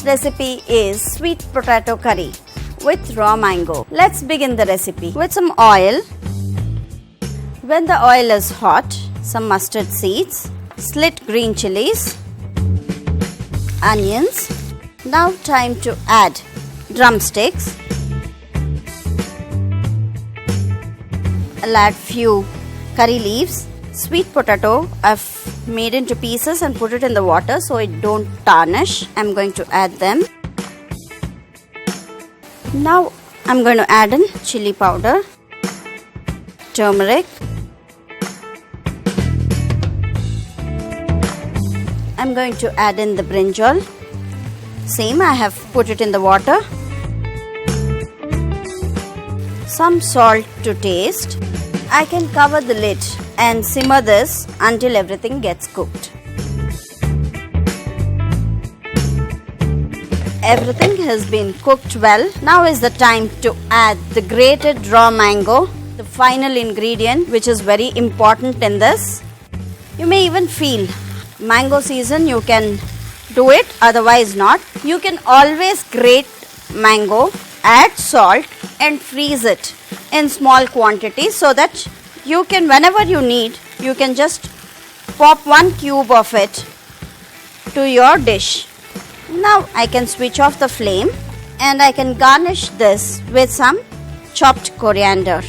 recipe is sweet potato curry with raw mango. Let's begin the recipe with some oil. When the oil is hot, some mustard seeds, slit green chillies, onions. Now time to add drumsticks. I'll add few curry leaves. Sweet potato I've made into pieces and put it in the water so it don't tarnish. I'm going to add them. Now I'm going to add in chilli powder, turmeric. I'm going to add in the brinjal. Same, I have put it in the water. Some salt to taste. I can cover the lid and simmer this until everything gets cooked. Everything has been cooked well. Now is the time to add the grated raw mango, the final ingredient which is very important in this. You may even feel mango season, you can do it, otherwise not. You can always grate mango, add salt and freeze it in small quantities so that you can, whenever you need, you can just pop one cube of it to your dish. Now I can switch off the flame and I can garnish this with some chopped coriander.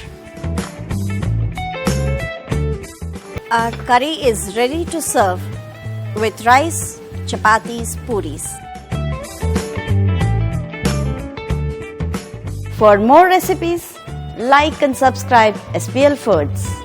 Our curry is ready to serve with rice, chapatis, pooris. For more recipes, like and subscribe SPL Foods.